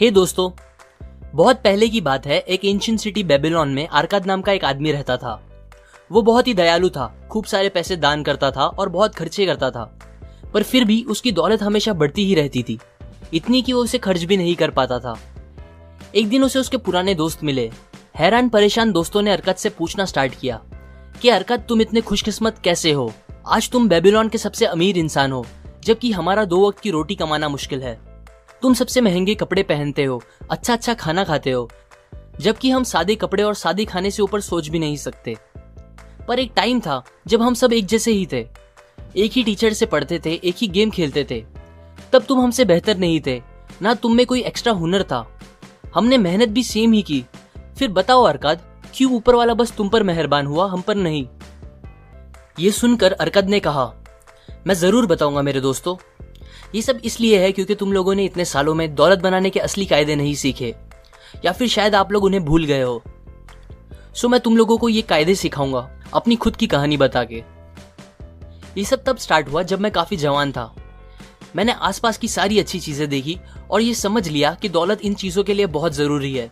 हे दोस्तों, बहुत पहले की बात है। एक एंशिएंट सिटी बेबीलोन में अरकाद नाम का एक आदमी रहता था। वो बहुत ही दयालु था, खूब सारे पैसे दान करता था और बहुत खर्चे करता था, पर फिर भी उसकी दौलत हमेशा बढ़ती ही रहती थी, इतनी कि वो उसे खर्च भी नहीं कर पाता था। एक दिन उसे उसके पुराने दोस्त मिले। हैरान परेशान दोस्तों ने अरकाद से पूछना स्टार्ट किया कि अरकाद, तुम इतने खुशकिस्मत कैसे हो? आज तुम बेबीलोन के सबसे अमीर इंसान हो, जबकि हमारा 2 वक्त की रोटी कमाना मुश्किल है। तुम सबसे महंगे कपड़े पहनते हो, अच्छा अच्छा खाना खाते हो, जबकि हम सादे कपड़े और सादे खाने से ऊपर सोच भी नहीं सकते। पर एक टाइम था जब हम सब एक जैसे ही थे, एक ही टीचर से पढ़ते थे, एक ही गेम खेलते थे। तब तुम हमसे बेहतर नहीं थे, ना तुम में कोई एक्स्ट्रा हुनर था। हमने मेहनत भी सेम ही की। फिर बताओ अरकाद, क्यों ऊपर वाला बस तुम पर मेहरबान हुआ, हम पर नहीं? ये सुनकर अरकाद ने कहा, मैं जरूर बताऊंगा मेरे दोस्तों। ये सब इसलिए है क्योंकि तुम लोगों ने इतने सालों में दौलत बनाने के असली कायदे नहीं सीखे, या फिर शायद आप लोग उन्हें भूल गए हो। सो मैं तुम लोगों को ये कायदे सिखाऊंगा अपनी खुद की कहानी बता के। ये सब तब स्टार्ट हुआ जब मैं काफी जवान था। मैंने आसपास की सारी अच्छी चीजें देखी और ये समझ लिया कि दौलत इन चीजों के लिए बहुत जरूरी है।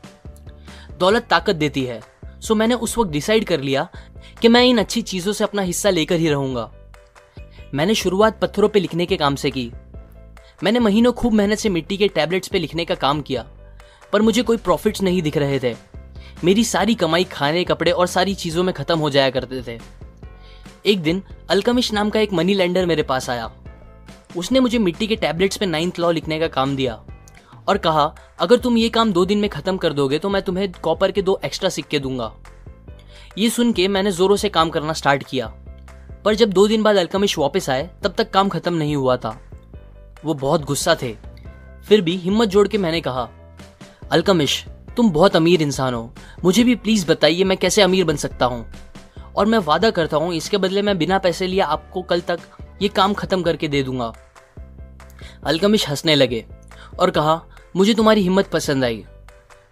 दौलत ताकत देती है। सो मैंने उस वक्त डिसाइड कर लिया कि मैं इन अच्छी चीजों से अपना हिस्सा लेकर ही रहूंगा। मैंने शुरुआत पत्थरों पे लिखने के काम से की। मैंने महीनों खूब मेहनत से मिट्टी के टैबलेट्स पे लिखने का काम किया, पर मुझे कोई प्रॉफिट्स नहीं दिख रहे थे। मेरी सारी कमाई खाने, कपड़े और सारी चीजों में खत्म हो जाया करते थे। एक दिन अल्केमिस्ट नाम का एक मनी लेंडर मेरे पास आया। उसने मुझे मिट्टी के टैबलेट्स पे 9th लॉ लिखने का काम दिया और कहा, अगर तुम ये काम 2 दिन में खत्म कर दोगे तो मैं तुम्हें कॉपर के 2 एक्स्ट्रा सिक्के दूंगा। ये सुन के मैंने जोरों से काम करना स्टार्ट किया, पर जब 2 दिन बाद अल्केमिस्ट वापस आए तब तक काम खत्म नहीं हुआ था। वो बहुत गुस्सा थे। फिर भी हिम्मत जोड़ के मैंने कहा, अल्केमिस्ट, तुम बहुत अमीर इंसान हो, मुझे भी प्लीज बताइए मैं कैसे अमीर बन सकता हूँ, और मैं वादा करता हूँ इसके बदले मैं बिना पैसे लिए आपको कल तक ये काम खत्म करके दे दूंगा। अल्केमिस्ट हंसने लगे और कहा, मुझे तुम्हारी हिम्मत पसंद आई।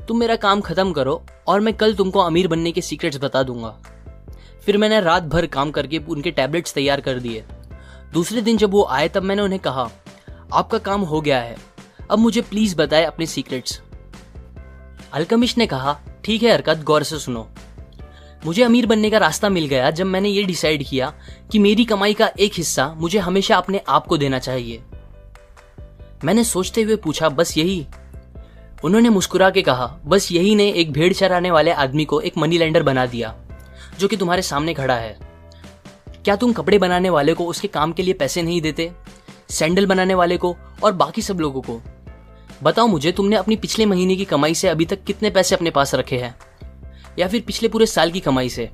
तुम मेरा काम खत्म करो और मैं कल तुमको अमीर बनने के सीक्रेट्स बता दूंगा। फिर मैंने रात भर काम करके उनके टैबलेट्स तैयार कर दिए। दूसरे दिन जब वो आए तब मैंने उन्हें कहा, आपका काम हो गया है, अब मुझे प्लीज बताएं अपने सीक्रेट्स। अल्केमिस्ट ने कहा, ठीक है अरकाद, गौर से सुनो। मुझे अमीर बनने का रास्ता मिल गया जब मैंने ये डिसाइड किया कि मेरी कमाई का एक हिस्सा मुझे हमेशा अपने आप को देना चाहिए। मैंने सोचते हुए पूछा, बस यही? उन्होंने मुस्कुरा के कहा, बस यही ने एक भेड़ चराने वाले आदमी को एक मनी लेंडर बना दिया, जो कि तुम्हारे सामने खड़ा है। क्या तुम कपड़े बनाने वाले को उसके काम के लिए पैसे नहीं देते, सैंडल बनाने वाले को और बाकी सब लोगों को? बताओ मुझे, तुमने अपनी पिछले महीने की कमाई से अभी तक कितने पैसे अपने पास रखे हैं, या फिर पिछले पूरे साल की कमाई से?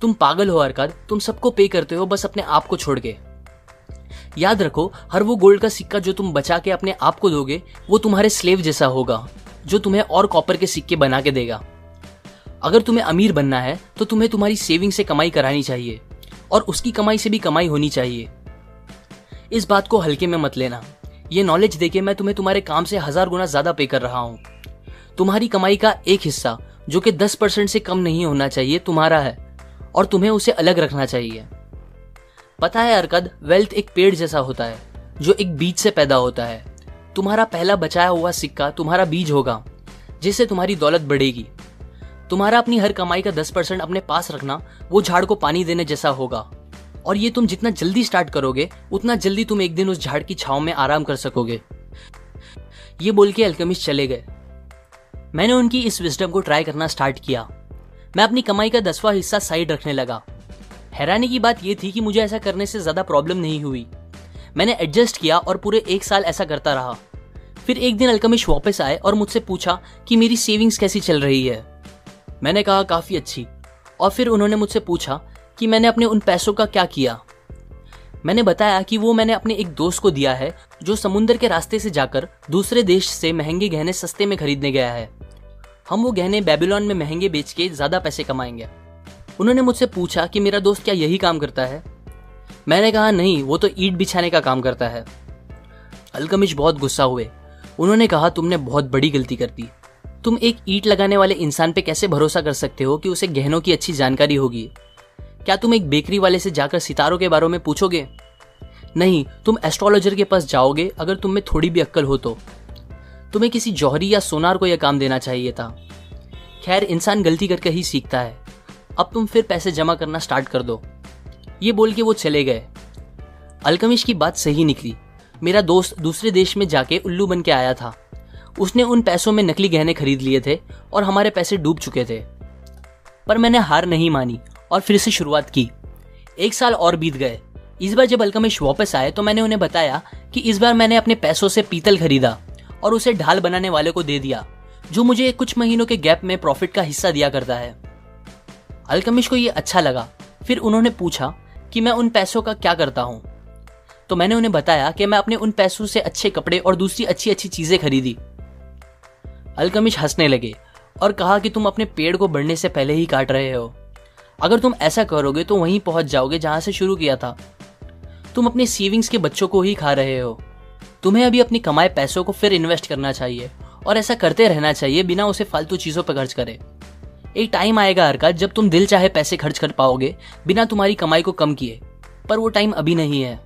तुम पागल हो अरकाद, तुम सबको पे करते हो बस अपने आप को छोड़ के। याद रखो, हर वो गोल्ड का सिक्का जो तुम बचा के अपने आप को दोगे वो तुम्हारे स्लेव जैसा होगा, जो तुम्हें और कॉपर के सिक्के बना के देगा। अगर तुम्हें अमीर बनना है तो तुम्हें तुम्हारी सेविंग से कमाई करानी चाहिए और उसकी कमाई से भी कमाई होनी चाहिए। इस बात को हल्के में मत लेना। ये नॉलेज देके मैं तुम्हें तुम्हारे काम से 1000 गुना ज्यादा पे कर रहा हूं। तुम्हारी कमाई का एक हिस्सा जो कि 10% से कम नहीं होना चाहिए तुम्हारा है, और तुम्हें उसे अलग रखना चाहिए। पता है अरकाद, वेल्थ एक पेड़ जैसा होता है जो एक बीज से पैदा होता है। तुम्हारा पहला बचाया हुआ सिक्का तुम्हारा बीज होगा, जिससे तुम्हारी दौलत बढ़ेगी। तुम्हारा अपनी हर कमाई का 10% अपने पास रखना वो झाड़ को पानी देने जैसा होगा, और ये तुम जितना जल्दी स्टार्ट करोगे उतना जल्दी तुम एक दिन उस झाड़ की छांव में आराम कर सकोगे। ये बोल के अल्केमिस्ट चले गए। मैंने उनकी इस विजडम को ट्राई करना स्टार्ट किया। मैं अपनी कमाई का 10वां हिस्सा साइड रखने लगा। हैरानी की बात यह थी कि मुझे ऐसा करने से ज्यादा प्रॉब्लम नहीं हुई। मैंने एडजस्ट किया और पूरे 1 साल ऐसा करता रहा। फिर एक दिन अल्केमिस्ट वापस आए और मुझसे पूछा कि मेरी सेविंग्स कैसी चल रही है। मैंने कहा, काफी अच्छी। और फिर उन्होंने मुझसे पूछा कि मैंने अपने उन पैसों का क्या किया। मैंने बताया कि वो मैंने अपने एक दोस्त को दिया है जो समुद्र के रास्ते से जाकर दूसरे देश से महंगे गहने सस्ते में खरीदने गया है। हम वो गहने बेबीलोन में महंगे बेच के ज्यादा पैसे कमाएंगे। उन्होंने मुझसे पूछा कि मेरा दोस्त क्या यही काम करता है। मैंने कहा, नहीं, वो तो ईंट बिछाने का काम करता है। अल्केमिस्ट बहुत गुस्सा हुए। उन्होंने कहा, तुमने बहुत बड़ी गलती कर दी। तुम एक ईंट लगाने वाले इंसान पे कैसे भरोसा कर सकते हो कि उसे गहनों की अच्छी जानकारी होगी? क्या तुम एक बेकरी वाले से जाकर सितारों के बारे में पूछोगे? नहीं, तुम एस्ट्रोलॉजर के पास जाओगे अगर तुम में थोड़ी भी अक्ल हो तो। तुम्हें किसी जौहरी या सोनार को यह काम देना चाहिए था। खैर, इंसान गलती करके ही सीखता है। अब तुम फिर पैसे जमा करना स्टार्ट कर दो। ये बोल के वो चले गए। अल्केमिस्ट की बात सही निकली। मेरा दोस्त दूसरे देश में जाके उल्लू बन के आया था। उसने उन पैसों में नकली गहने खरीद लिए थे और हमारे पैसे डूब चुके थे। पर मैंने हार नहीं मानी और फिर से शुरुआत की। 1 साल और बीत गए। इस बार जब अल्केमिस्ट वापस आए तो मैंने उन्हें बताया कि इस बार मैंने अपने पैसों से पीतल खरीदा और उसे ढाल बनाने वाले को दे दिया, जो मुझे कुछ महीनों के गैप में प्रॉफिट का हिस्सा दिया करता है। अल्केमिस्ट को ये अच्छा लगा। फिर उन्होंने पूछा कि मैं उन पैसों का क्या करता हूँ। तो मैंने उन्हें बताया कि मैं अपने उन पैसों से अच्छे कपड़े और दूसरी अच्छी अच्छी चीजें खरीदी। अल्केमिस्ट हंसने लगे और कहा कि तुम अपने पेड़ को बढ़ने से पहले ही काट रहे हो। अगर तुम ऐसा करोगे तो वहीं पहुंच जाओगे जहां से शुरू किया था। तुम अपने सेविंग्स के बच्चों को ही खा रहे हो। तुम्हें अभी अपनी कमाए पैसों को फिर इन्वेस्ट करना चाहिए और ऐसा करते रहना चाहिए बिना उसे फालतू चीजों पर खर्च करे। एक टाइम आएगा अरका, जब तुम दिल चाहे पैसे खर्च कर पाओगे बिना तुम्हारी कमाई को कम किए, पर वो टाइम अभी नहीं है।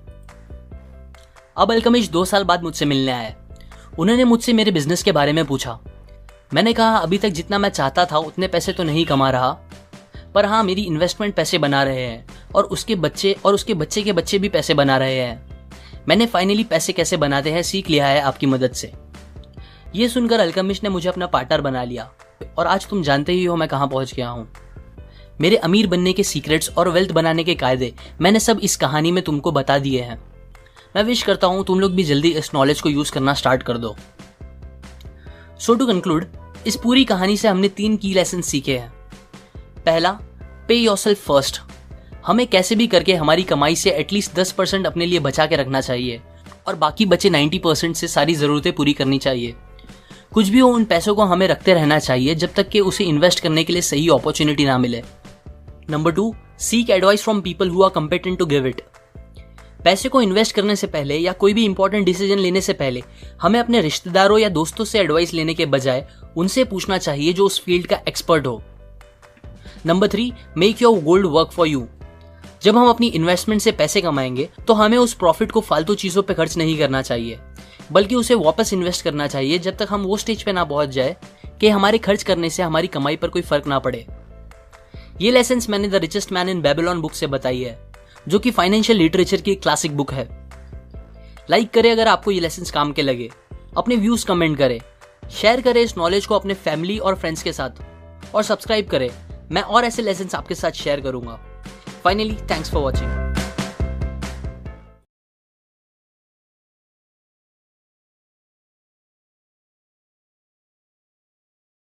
अब अल्केमिस्ट 2 साल बाद मुझसे मिलने आए। उन्होंने मुझसे मेरे बिजनेस के बारे में पूछा। मैंने कहा अभी तक जितना मैं चाहता था उतने पैसे तो नहीं कमा रहा, पर हाँ, मेरी इन्वेस्टमेंट पैसे बना रहे हैं और उसके बच्चे के बच्चे भी पैसे बना रहे हैं। मैंने फाइनली पैसे कैसे बनाते हैं सीख लिया है आपकी मदद से। ये सुनकर अल्केमिस्ट ने मुझे अपना पार्टनर बना लिया और आज तुम जानते ही हो मैं कहां पहुंच गया हूं। मेरे अमीर बनने के सीक्रेट्स और वेल्थ बनाने के कायदे मैंने सब इस कहानी में तुमको बता दिए हैं। मैं विश करता हूं तुम लोग भी जल्दी इस नॉलेज को यूज करना स्टार्ट कर दो। सो टू कंक्लूड, इस पूरी कहानी से हमने 3 की लेसन सीखे हैं। पहला, पे योरसेल्फ फर्स्ट। हमें कैसे भी करके हमारी कमाई से एटलीस्ट 10% अपने लिए बचा के रखना चाहिए और बाकी बचे 90% से सारी जरूरतें पूरी करनी चाहिए। कुछ भी हो, उन पैसों को हमें रखते रहना चाहिए जब तक कि उसे इन्वेस्ट करने के लिए सही अपॉर्चुनिटी ना मिले। Number 2, seek advice from people who are competent to give it. पैसे को इन्वेस्ट करने से पहले या कोई भी इंपॉर्टेंट डिसीजन लेने से पहले हमें अपने रिश्तेदारों या दोस्तों से एडवाइस लेने के बजाय उनसे पूछना चाहिए जो उस फील्ड का एक्सपर्ट हो। Number 3, make your gold work for you. जब हम अपनी इन्वेस्टमेंट से पैसे कमाएंगे तो हमें उस प्रॉफिट को फालतू चीजों पे खर्च नहीं करना चाहिए, बल्कि उसे वापस इन्वेस्ट करना चाहिए जब तक हम वो स्टेज पे ना पहुंच जाए कि हमारे खर्च करने से हमारी कमाई पर कोई फर्क ना पड़े। ये लेसन्स मैंने the richest man in Babylon book से बताई है, जो कि फाइनेंशियल लिटरेचर की क्लासिक बुक है। लाइक करें अगर आपको ये लेसन्स काम के लगे, अपने व्यूज कमेंट करें, शेयर करें इस नॉलेज को अपने फैमिली और फ्रेंड्स के साथ, और सब्सक्राइब करें। मैं और ऐसे लेसन्स आपके साथ शेयर करूंगा। Finally, thanks for watching.